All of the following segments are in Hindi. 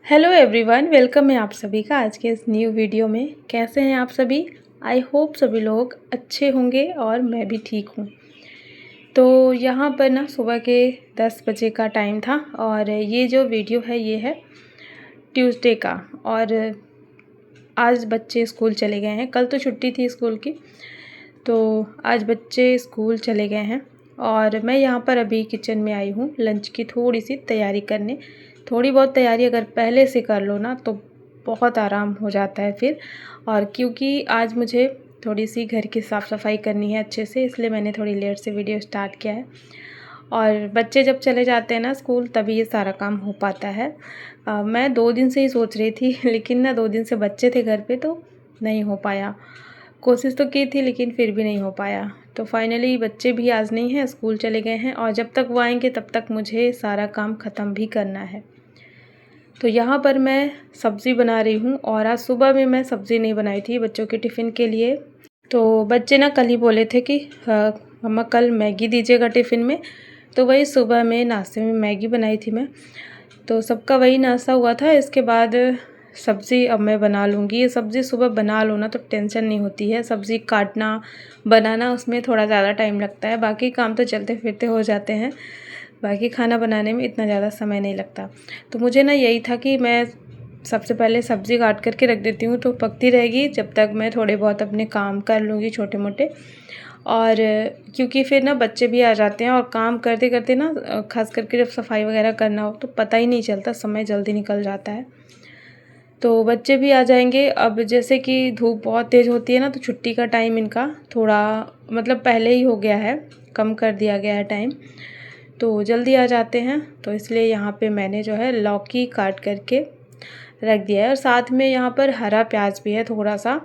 हेलो एवरीवन, वेलकम है आप सभी का आज के इस न्यू वीडियो में। कैसे हैं आप सभी? आई होप सभी लोग अच्छे होंगे और मैं भी ठीक हूँ। तो यहाँ पर ना सुबह के 10 बजे का टाइम था और ये जो वीडियो है ये है ट्यूसडे का। और आज बच्चे स्कूल चले गए हैं। कल तो छुट्टी थी स्कूल की, तो आज बच्चे स्कूल चले गए हैं और मैं यहाँ पर अभी किचन में आई हूँ लंच की थोड़ी सी तैयारी करने। थोड़ी बहुत तैयारी अगर पहले से कर लो ना तो बहुत आराम हो जाता है फिर। और क्योंकि आज मुझे थोड़ी सी घर की साफ़ सफाई करनी है अच्छे से, इसलिए मैंने थोड़ी लेट से वीडियो स्टार्ट किया है। और बच्चे जब चले जाते हैं ना स्कूल तभी ये सारा काम हो पाता है। मैं 2 दिन से ही सोच रही थी लेकिन ना 2 दिन से बच्चे थे घर पे तो नहीं हो पाया। कोशिश तो की थी लेकिन फिर भी नहीं हो पाया। तो फाइनली बच्चे भी आज नहीं हैं, स्कूल चले गए हैं और जब तक वो आएंगे तब तक मुझे सारा काम ख़त्म भी करना है। तो यहाँ पर मैं सब्ज़ी बना रही हूँ और आज सुबह में मैं सब्ज़ी नहीं बनाई थी बच्चों के टिफ़िन के लिए। तो बच्चे ना कल ही बोले थे कि मम्मा कल मैगी दीजिएगा टिफ़िन में, तो वही सुबह में नाश्ते में मैगी बनाई थी मैं। तो सबका वही नाश्ता हुआ था। इसके बाद सब्ज़ी अब मैं बना लूँगी। ये सब्ज़ी सुबह बना लो ना तो टेंशन नहीं होती है। सब्ज़ी काटना, बनाना उसमें थोड़ा ज़्यादा टाइम लगता है, बाकी काम तो चलते फिरते हो जाते हैं। बाकी खाना बनाने में इतना ज़्यादा समय नहीं लगता। तो मुझे ना यही था कि मैं सबसे पहले सब्ज़ी काट कर के रख देती हूँ तो पकती रहेगी जब तक मैं थोड़े बहुत अपने काम कर लूँगी छोटे मोटे। और क्योंकि फिर ना बच्चे भी आ जाते हैं और काम करते करते ना ख़ास करके जब सफाई वगैरह करना हो तो पता ही नहीं चलता, समय जल्दी निकल जाता है। तो बच्चे भी आ जाएंगे। अब जैसे कि धूप बहुत तेज़ होती है ना तो छुट्टी का टाइम इनका थोड़ा मतलब पहले ही हो गया है, कम कर दिया गया है टाइम, तो जल्दी आ जाते हैं। तो इसलिए यहाँ पे मैंने जो है लौकी काट करके रख दिया है और साथ में यहाँ पर हरा प्याज भी है थोड़ा सा,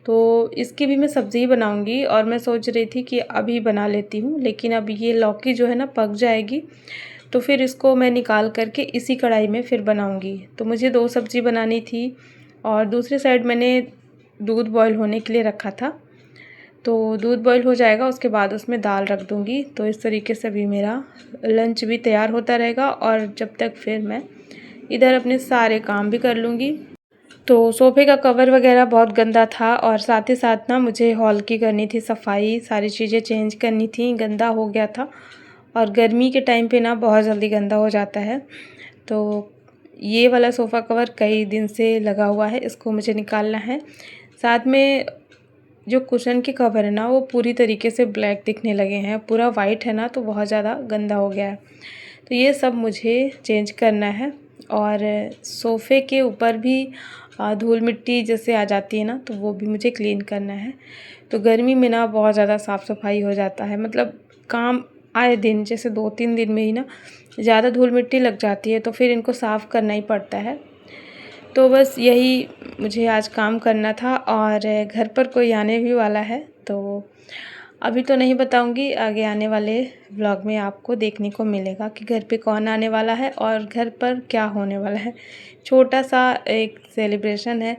तो इसकी भी मैं सब्ज़ी बनाऊँगी। और मैं सोच रही थी कि अभी बना लेती हूँ, लेकिन अब ये लौकी जो है ना पक जाएगी तो फिर इसको मैं निकाल करके इसी कढ़ाई में फिर बनाऊँगी। तो मुझे 2 सब्ज़ी बनानी थी और दूसरी साइड मैंने दूध बॉयल होने के लिए रखा था। तो दूध बॉयल हो जाएगा उसके बाद उसमें दाल रख दूँगी। तो इस तरीके से भी मेरा लंच भी तैयार होता रहेगा और जब तक फिर मैं इधर अपने सारे काम भी कर लूँगी। तो सोफ़े का कवर वगैरह बहुत गंदा था और साथ ही साथ ना मुझे हॉल की करनी थी सफाई, सारी चीज़ें चेंज करनी थी, गंदा हो गया था। और गर्मी के टाइम पे ना बहुत जल्दी गंदा हो जाता है। तो ये वाला सोफ़ा कवर कई दिन से लगा हुआ है, इसको मुझे निकालना है। साथ में जो कुशन के कवर है ना वो पूरी तरीके से ब्लैक दिखने लगे हैं, पूरा वाइट है ना तो बहुत ज़्यादा गंदा हो गया है। तो ये सब मुझे चेंज करना है। और सोफ़े के ऊपर भी धूल मिट्टी जैसे आ जाती है ना तो वो भी मुझे क्लीन करना है। तो गर्मी में ना बहुत ज़्यादा साफ़ सफाई हो जाता है, मतलब काम आए दिन जैसे 2-3 दिन में ही ना ज़्यादा धूल मिट्टी लग जाती है तो फिर इनको साफ़ करना ही पड़ता है। तो बस यही मुझे आज काम करना था और घर पर कोई आने भी वाला है तो अभी तो नहीं बताऊंगी, आगे आने वाले व्लॉग में आपको देखने को मिलेगा कि घर पे कौन आने वाला है और घर पर क्या होने वाला है। छोटा सा एक सेलिब्रेशन है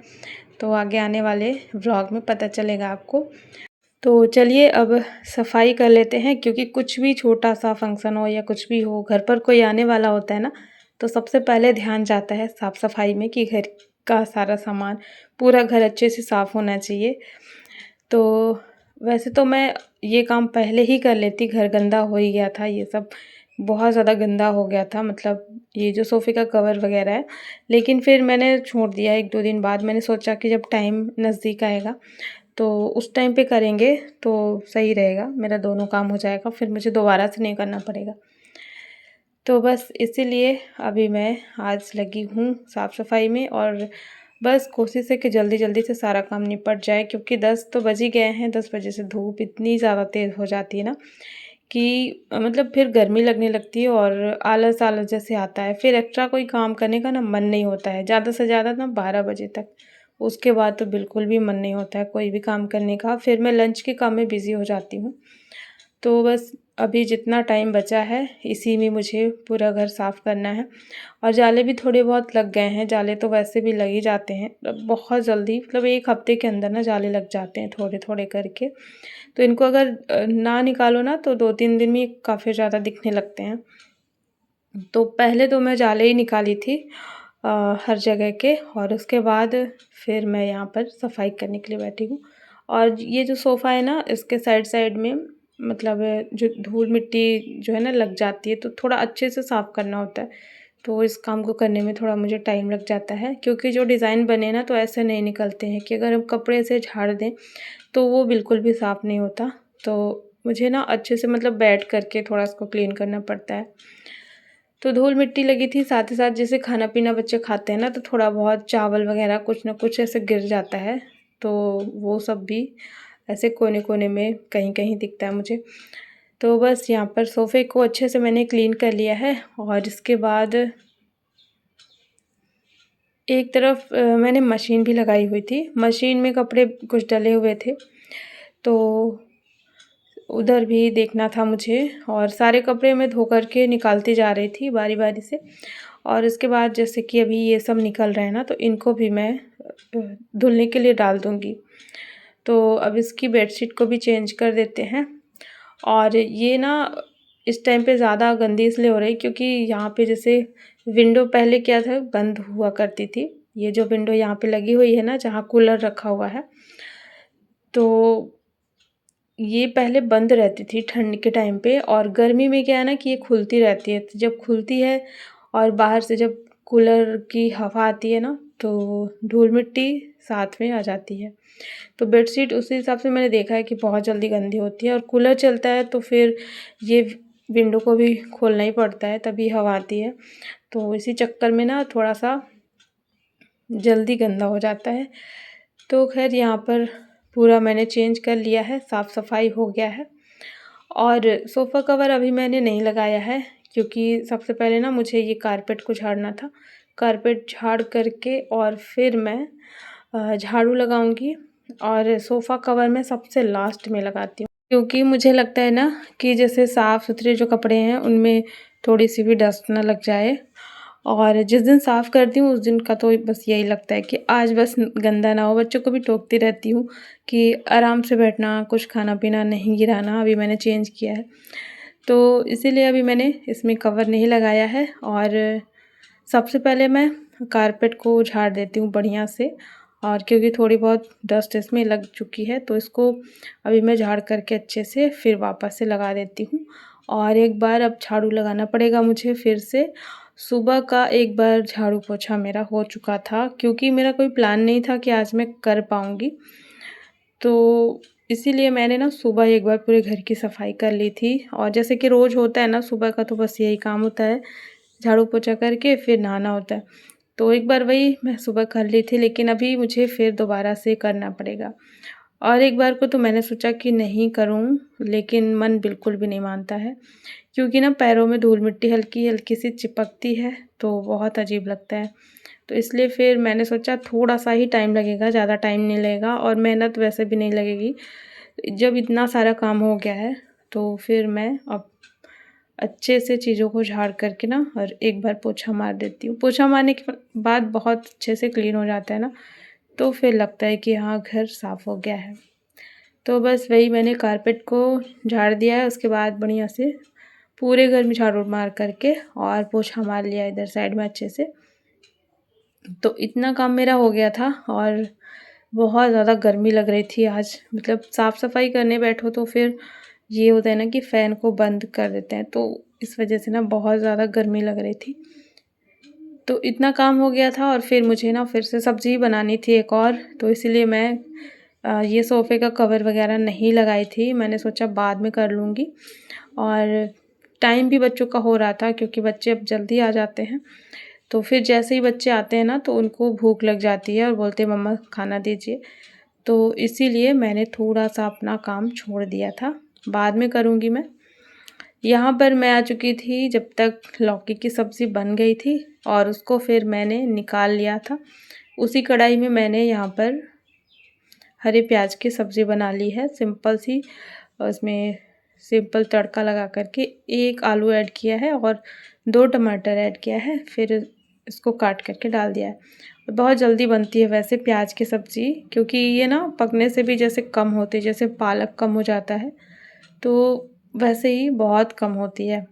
तो आगे आने वाले व्लॉग में पता चलेगा आपको। तो चलिए अब सफाई कर लेते हैं, क्योंकि कुछ भी छोटा सा फंक्शन हो या कुछ भी हो, घर पर कोई आने वाला होता है ना तो सबसे पहले ध्यान जाता है साफ़ सफाई में कि घर का सारा सामान, पूरा घर अच्छे से साफ़ होना चाहिए। तो वैसे तो मैं ये काम पहले ही कर लेती, घर गंदा हो ही गया था, ये सब बहुत ज़्यादा गंदा हो गया था, मतलब ये जो सोफ़े का कवर वगैरह है। लेकिन फिर मैंने छोड़ दिया, 1-2 दिन बाद मैंने सोचा कि जब टाइम नज़दीक आएगा तो उस टाइम पे करेंगे तो सही रहेगा, मेरा दोनों काम हो जाएगा, फिर मुझे दोबारा से नहीं करना पड़ेगा। तो बस इसीलिए अभी मैं आज लगी हूँ साफ़ सफाई में और बस कोशिश है कि जल्दी जल्दी से सारा काम निपट जाए, क्योंकि 10 तो बज ही गए हैं। 10 बजे से धूप इतनी ज़्यादा तेज़ हो जाती है ना कि मतलब फिर गर्मी लगने लगती है और आलस आलस जैसे आता है, फिर एक्स्ट्रा कोई काम करने का ना मन नहीं होता है, ज़्यादा से ज़्यादा ना 12 बजे तक। उसके बाद तो बिल्कुल भी मन नहीं होता है कोई भी काम करने का, फिर मैं लंच के काम में बिज़ी हो जाती हूँ। तो बस अभी जितना टाइम बचा है इसी में मुझे पूरा घर साफ़ करना है। और जाले भी थोड़े बहुत लग गए हैं, जाले तो वैसे भी लग ही जाते हैं बहुत जल्दी, मतलब 1 हफ्ते के अंदर ना जाले लग जाते हैं थोड़े थोड़े करके। तो इनको अगर ना निकालो ना तो 2-3 दिन में काफ़ी ज़्यादा दिखने लगते हैं। तो पहले तो मैं जाले ही निकाली थी हर जगह के। और उसके बाद फिर मैं यहाँ पर सफाई करने के लिए बैठी हूँ। और ये जो सोफ़ा है ना, इसके साइड साइड में मतलब जो धूल मिट्टी जो है ना लग जाती है, तो थोड़ा अच्छे से साफ़ करना होता है। तो इस काम को करने में थोड़ा मुझे टाइम लग जाता है, क्योंकि जो डिज़ाइन बने ना तो ऐसे नहीं निकलते हैं कि अगर हम कपड़े से झाड़ दें तो वो बिल्कुल भी साफ़ नहीं होता। तो मुझे ना अच्छे से मतलब बैठ करके थोड़ा इसको क्लीन करना पड़ता है। तो धूल मिट्टी लगी थी, साथ ही साथ जैसे खाना पीना बच्चे खाते हैं ना, तो थोड़ा बहुत चावल वगैरह कुछ ना कुछ ऐसे गिर जाता है। तो वो सब भी ऐसे कोने-कोने में कहीं-कहीं दिखता है मुझे। तो बस यहाँ पर सोफ़े को अच्छे से मैंने क्लीन कर लिया है। और इसके बाद एक तरफ मैंने मशीन भी लगाई हुई थी। मशीन में कपड़े कुछ डले हुए थे, तो उधर भी देखना था मुझे। और सारे कपड़े मैं धो कर के निकालती जा रही थी बारी-बारी से। और इसके बाद जैसे कि अभी ये सब निकल रहे हैं ना, तो इनको भी मैं धुलने के लिए डाल दूँगी। तो अब इसकी बेडशीट को भी चेंज कर देते हैं। और ये ना इस टाइम पे ज़्यादा गंदी इसलिए हो रही क्योंकि यहाँ पे जैसे विंडो पहले क्या था, बंद हुआ करती थी। ये जो विंडो यहाँ पे लगी हुई है ना, जहाँ कूलर रखा हुआ है, तो ये पहले बंद रहती थी ठंड के टाइम पे। और गर्मी में क्या है ना कि ये खुलती रहती है। तो जब खुलती है और बाहर से जब कूलर की हवा आती है ना, तो धूल मिट्टी साथ में आ जाती है। तो बेडशीट उसी हिसाब से मैंने देखा है कि बहुत जल्दी गंदी होती है। और कूलर चलता है तो फिर ये विंडो को भी खोलना ही पड़ता है, तभी हवा आती है। तो इसी चक्कर में ना थोड़ा-सा जल्दी गंदा हो जाता है। तो ख़ैर यहाँ पर पूरा मैंने चेंज कर लिया है, साफ़-सफ़ाई हो गया है। और सोफ़ा कवर अभी मैंने नहीं लगाया है, क्योंकि सबसे पहले ना मुझे ये कारपेट को झाड़ना था। कारपेट झाड़ कर के और फिर मैं झाड़ू लगाऊँगी। और सोफ़ा कवर मैं सबसे लास्ट में लगाती हूँ, क्योंकि मुझे लगता है ना कि जैसे साफ़-सुथरे जो कपड़े हैं उनमें थोड़ी-सी भी डस्ट ना लग जाए। और जिस दिन साफ़ करती हूँ उस दिन का तो बस यही लगता है कि आज बस गंदा ना हो। बच्चों को भी टोकती रहती हूँ कि आराम से बैठना, कुछ खाना-पीना नहीं गिराना। अभी मैंने चेंज किया है, तो इसीलिए अभी मैंने इसमें कवर नहीं लगाया है। और सबसे पहले मैं कारपेट को झाड़ देती हूँ बढ़िया से। और क्योंकि थोड़ी बहुत डस्ट इसमें लग चुकी है, तो इसको अभी मैं झाड़ करके अच्छे से फिर वापस से लगा देती हूँ। और एक बार अब झाड़ू लगाना पड़ेगा मुझे फिर से। सुबह का एक बार झाड़ू पोछा मेरा हो चुका था, क्योंकि मेरा कोई प्लान नहीं था कि आज मैं कर पाऊँगी। तो इसीलिए मैंने ना सुबह एक बार पूरे घर की सफाई कर ली थी। और जैसे कि रोज़ होता है ना सुबह का, तो बस यही काम होता है, झाड़ू पोछा करके फिर नहाना होता है। तो एक बार वही मैं सुबह कर ली थी, लेकिन अभी मुझे फिर दोबारा से करना पड़ेगा। और एक बार को तो मैंने सोचा कि नहीं करूँ, लेकिन मन बिल्कुल भी नहीं मानता है, क्योंकि ना पैरों में धूल मिट्टी हल्की-हल्की सी चिपकती है, तो बहुत अजीब लगता है। तो इसलिए फिर मैंने सोचा थोड़ा-सा ही टाइम लगेगा, ज़्यादा टाइम नहीं लगेगा और मेहनत वैसे भी नहीं लगेगी। जब इतना सारा काम हो गया है, तो फिर मैं अब अच्छे से चीज़ों को झाड़ करके ना और एक बार पोछा मार देती हूँ। पोछा मारने के बाद बहुत अच्छे से क्लीन हो जाता है ना, तो फिर लगता है कि हाँ, घर साफ़ हो गया है। तो बस वही मैंने कारपेट को झाड़ दिया है, उसके बाद बढ़िया से पूरे घर में झाड़ू मार करके और पोछा मार लिया इधर साइड में अच्छे से। तो इतना काम मेरा हो गया था। और बहुत ज़्यादा गर्मी लग रही थी आज, मतलब साफ़-सफ़ाई करने बैठो तो फिर ये होता है ना कि फ़ैन को बंद कर देते हैं, तो इस वजह से ना बहुत ज़्यादा गर्मी लग रही थी। तो इतना काम हो गया था और फिर मुझे ना फिर से सब्ज़ी बनानी थी एक और, तो इसीलिए मैं ये सोफ़े का कवर वग़ैरह नहीं लगाई थी। मैंने सोचा बाद में कर लूँगी। और टाइम भी बच्चों का हो रहा था, क्योंकि बच्चे अब जल्दी आ जाते हैं। तो फिर जैसे ही बच्चे आते हैं ना, तो उनको भूख लग जाती है और बोलते हैं मम्मा खाना दीजिए। तो इसीलिए मैंने थोड़ा-सा अपना काम छोड़ दिया था, बाद में करूँगी मैं। यहाँ पर मैं आ चुकी थी जब तक लौकी की सब्ज़ी बन गई थी और उसको फिर मैंने निकाल लिया था। उसी कढ़ाई में मैंने यहाँ पर हरे प्याज की सब्ज़ी बना ली है सिंपल सी। उसमें सिंपल तड़का लगा कर के 1 आलू ऐड किया है और 2 टमाटर ऐड किया है, फिर इसको काट करके डाल दिया है। बहुत जल्दी बनती है वैसे प्याज की सब्ज़ी, क्योंकि ये ना पकने से भी जैसे कम होती है, जैसे पालक कम हो जाता है, तो वैसे ही बहुत कम होती है।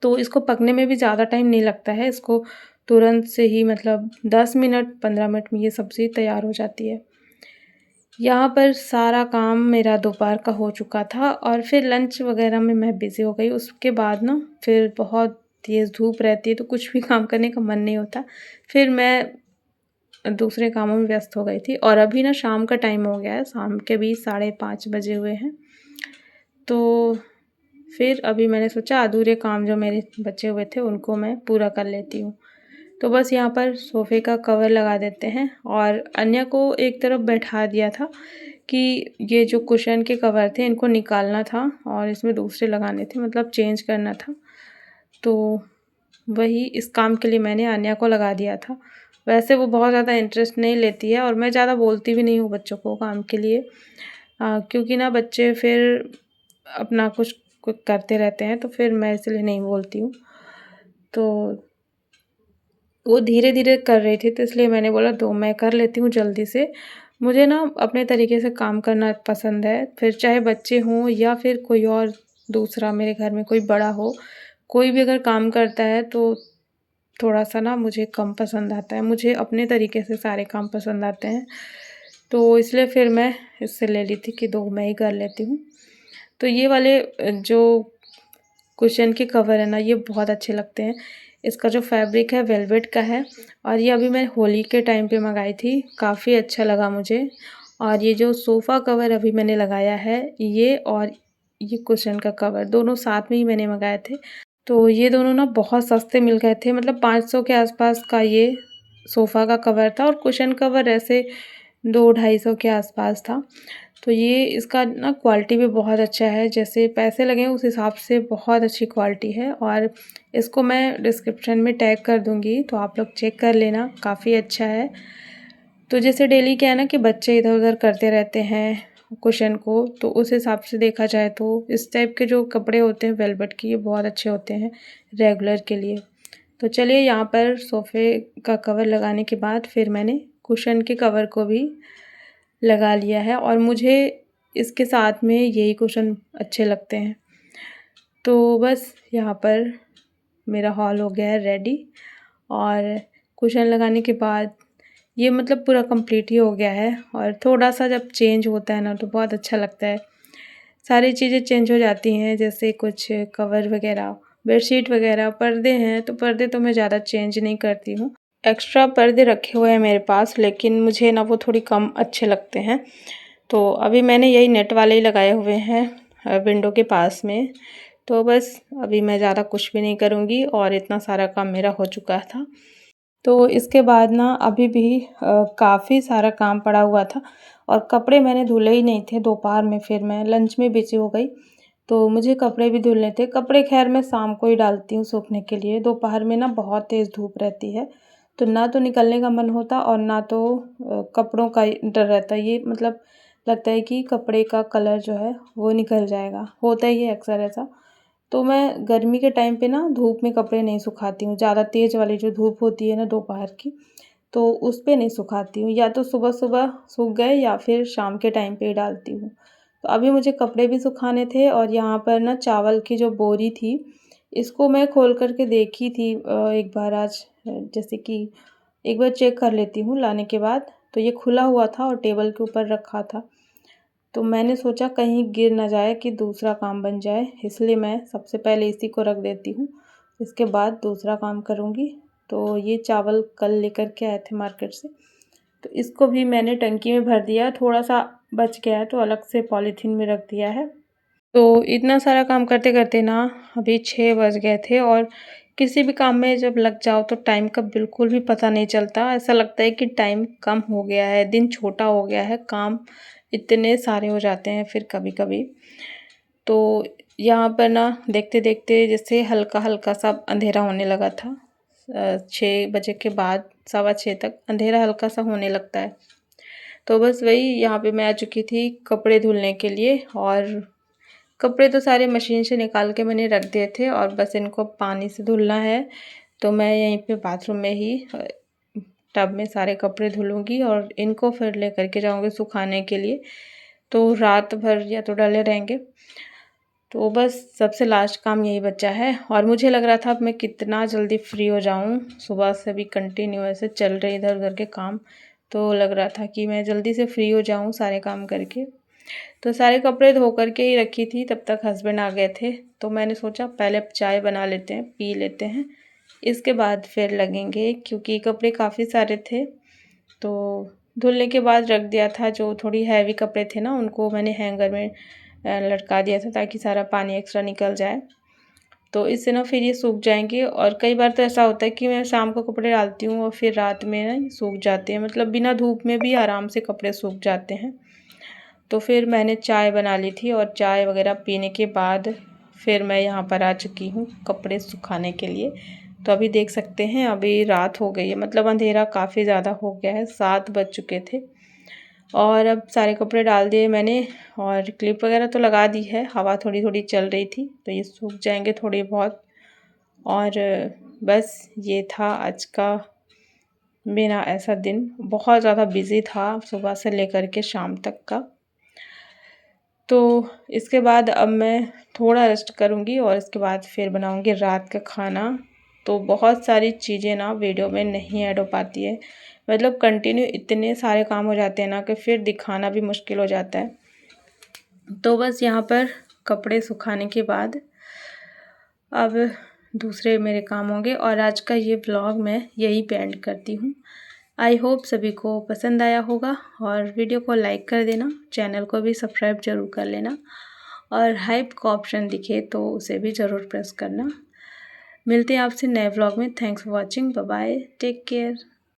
तो इसको पकने में भी ज़्यादा टाइम नहीं लगता है, इसको तुरंत से ही मतलब 10 मिनट 15 मिनट में ये सब्ज़ी तैयार हो जाती है। यहाँ पर सारा काम मेरा दोपहर का हो चुका था और फिर लंच वग़ैरह में मैं बिज़ी हो गई। उसके बाद ना फिर बहुत तेज़ धूप रहती है तो कुछ भी काम करने का मन नहीं होता। फिर मैं दूसरे कामों में व्यस्त हो गई थी और अभी ना शाम का टाइम हो गया है, शाम के भी 5:30 बजे हुए हैं। तो फिर अभी मैंने सोचा अधूरे काम जो मेरे बचे हुए थे उनको मैं पूरा कर लेती हूँ। तो बस यहाँ पर सोफ़े का कवर लगा देते हैं और अन्य को एक तरफ बैठा दिया था कि ये जो कुशन के कवर थे इनको निकालना था और इसमें दूसरे लगाने थे, मतलब चेंज करना था। तो वही इस काम के लिए मैंने अन्या को लगा दिया था। वैसे वो बहुत ज़्यादा इंटरेस्ट नहीं लेती है और मैं ज़्यादा बोलती भी नहीं हूँ बच्चों को काम के लिए, क्योंकि ना बच्चे फिर अपना कुछ कुछ करते रहते हैं तो फिर मैं इसलिए नहीं बोलती हूँ। तो वो धीरे-धीरे कर रही थी तो इसलिए मैंने बोला दो मैं कर लेती हूँ जल्दी से। मुझे ना अपने तरीके से काम करना पसंद है, फिर चाहे बच्चे हों या फिर कोई और दूसरा मेरे घर में कोई बड़ा हो, कोई भी अगर काम करता है तो थोड़ा-सा ना मुझे कम पसंद आता है। मुझे अपने तरीके से सारे काम पसंद आते हैं, तो इसलिए फिर मैं इससे ले ली थी कि दो मैं ही कर लेती हूँ। तो ये वाले जो कुशन के कवर है ना ये बहुत अच्छे लगते हैं। इसका जो फैब्रिक है वेलवेट का है और ये अभी मैं होली के टाइम पे मँगाई थी, काफ़ी अच्छा लगा मुझे। और ये जो सोफ़ा कवर अभी मैंने लगाया है ये और ये कुशन का कवर दोनों साथ में ही मैंने मँगाए थे। तो ये दोनों ना बहुत सस्ते मिल गए थे, मतलब 500 के आसपास का ये सोफ़ा का कवर था और कुशन कवर ऐसे 2-250 के आसपास था। तो ये इसका ना क्वालिटी भी बहुत अच्छा है, जैसे पैसे लगे हैं उस हिसाब से बहुत अच्छी क्वालिटी है और इसको मैं डिस्क्रिप्शन में टैग कर दूँगी तो आप लोग चेक कर लेना, काफ़ी अच्छा है। तो जैसे डेली क्या है ना कि बच्चे इधर-उधर करते रहते हैं कुशन को, तो उस हिसाब से देखा जाए तो इस टाइप के जो कपड़े होते हैं वेलवेट के ये बहुत अच्छे होते हैं रेगुलर के लिए। तो चलिए यहाँ पर सोफ़े का कवर लगाने के बाद फिर मैंने कुशन के कवर को भी लगा लिया है और मुझे इसके साथ में यही कुशन अच्छे लगते हैं। तो बस यहाँ पर मेरा हॉल हो गया है रेडी और कुशन लगाने के बाद ये मतलब पूरा कंप्लीट ही हो गया है और थोड़ा-सा जब चेंज होता है ना तो बहुत अच्छा लगता है। सारी चीज़ें चेंज हो जाती हैं, जैसे कुछ कवर वगैरह, बेडशीट वगैरह, पर्दे हैं तो पर्दे तो मैं ज़्यादा चेंज नहीं करती हूँ। एक्स्ट्रा पर्दे रखे हुए हैं मेरे पास लेकिन मुझे ना वो थोड़ी कम अच्छे लगते हैं। तो अभी मैंने यही नेट वाले ही लगाए हुए हैं विंडो के पास में। तो बस अभी मैं ज़्यादा कुछ भी नहीं करूँगी और इतना सारा काम मेरा हो चुका था। तो इसके बाद ना अभी भी काफ़ी सारा काम पड़ा हुआ था और कपड़े मैंने धुले ही नहीं थे दोपहर में, फिर मैं लंच में बिज़ी हो गई। तो मुझे कपड़े भी धुलने थे। कपड़े ख़ैर मैं शाम को ही डालती हूँ सूखने के लिए, दोपहर में ना बहुत तेज़ धूप रहती है, तो ना तो निकलने का मन होता और ना तो कपड़ों का डर रहता है। ये मतलब लगता है कि कपड़े का कलर जो है वो निकल जाएगा, होता ही है अक्सर ऐसा। तो मैं गर्मी के टाइम पे ना धूप में कपड़े नहीं सुखाती हूँ, ज़्यादा तेज़ वाली जो धूप होती है ना दोपहर की, तो उस पे नहीं सुखाती हूँ, या तो सुबह-सुबह सूख गए या फिर शाम के टाइम पे ही डालती हूँ। तो अभी मुझे कपड़े भी सुखाने थे और यहाँ पर ना चावल की जो बोरी थी, इसको मैं खोल कर के देखी थी एक बार आज, जैसे कि एक बार चेक कर लेती हूँ लाने के बाद, तो ये खुला हुआ था और टेबल के ऊपर रखा था। तो मैंने सोचा कहीं गिर ना जाए कि दूसरा काम बन जाए, इसलिए मैं सबसे पहले इसी को रख देती हूँ, इसके बाद दूसरा काम करूँगी। तो ये चावल कल लेकर के आए थे मार्केट से, तो इसको भी मैंने टंकी में भर दिया, थोड़ा-सा बच गया है तो अलग से पॉलीथीन में रख दिया है। तो इतना सारा काम करते-करते ना अभी 6 बज गए थे और किसी भी काम में जब लग जाओ तो टाइम का बिल्कुल भी पता नहीं चलता। ऐसा लगता है कि टाइम कम हो गया है, दिन छोटा हो गया है, काम इतने सारे हो जाते हैं फिर कभी-कभी। तो यहाँ पर ना देखते-देखते जैसे हल्का-हल्का सा अंधेरा होने लगा था। 6 बजे के बाद 6:15 तक अंधेरा हल्का सा होने लगता है। तो बस वही यहाँ पे मैं आ चुकी थी कपड़े धुलने के लिए और कपड़े तो सारे मशीन से निकाल के मैंने रख दिए थे और बस इनको पानी से धुलना है। तो मैं यहीं पे बाथरूम में ही टब में सारे कपड़े धुलूँगी और इनको फिर लेकर के जाऊँगी सुखाने के लिए। तो रात भर या तो डले रहेंगे। तो बस सबसे लास्ट काम यही बचा है और मुझे लग रहा था अब मैं कितना जल्दी फ्री हो जाऊं। सुबह से भी कंटिन्यू ऐसे चल रहे इधर उधर के काम, तो लग रहा था कि मैं जल्दी से फ्री हो जाऊं सारे काम करके। तो सारे कपड़े धो करके ही रखी थी, तब तक हस्बैंड आ गए थे। तो मैंने सोचा पहले चाय बना लेते हैं, पी लेते हैं, इसके बाद फिर लगेंगे, क्योंकि कपड़े काफ़ी सारे थे। तो धुलने के बाद रख दिया था, जो थोड़ी हैवी कपड़े थे ना उनको मैंने हैंगर में लटका दिया था ताकि सारा पानी एक्स्ट्रा निकल जाए। तो इससे ना फिर ये सूख जाएंगे। और कई बार तो ऐसा होता है कि मैं शाम को कपड़े डालती हूँ और फिर रात में ना ये सूख जाते हैं, मतलब बिना धूप में भी आराम से कपड़े सूख जाते हैं। तो फिर मैंने चाय बना ली थी और चाय वगैरह पीने के बाद फिर मैं यहाँ पर आ चुकी हूँ कपड़े सुखाने के लिए। तो अभी देख सकते हैं अभी रात हो गई है, मतलब अंधेरा काफ़ी ज़्यादा हो गया है, 7 बज चुके थे। और अब सारे कपड़े डाल दिए मैंने और क्लिप वगैरह तो लगा दी है, हवा थोड़ी थोड़ी चल रही थी तो ये सूख जाएंगे थोड़े बहुत। और बस ये था आज का मेरा ऐसा दिन, बहुत ज़्यादा बिज़ी था सुबह से लेकर के शाम तक का। तो इसके बाद अब मैं थोड़ा रेस्ट करूँगी और इसके बाद फिर बनाऊँगी रात का खाना। तो बहुत सारी चीज़ें ना वीडियो में नहीं ऐड हो पाती है, मतलब कंटिन्यू इतने सारे काम हो जाते हैं ना कि फिर दिखाना भी मुश्किल हो जाता है। तो बस यहाँ पर कपड़े सुखाने के बाद अब दूसरे मेरे काम होंगे और आज का ये व्लॉग मैं यहीं पे एंड करती हूँ। आई होप सभी को पसंद आया होगा और वीडियो को लाइक कर देना, चैनल को भी सब्सक्राइब जरूर कर लेना और हाइप का ऑप्शन दिखे तो उसे भी ज़रूर प्रेस करना। मिलते हैं आपसे नए व्लॉग में। Thanks for watching, bye bye, take care.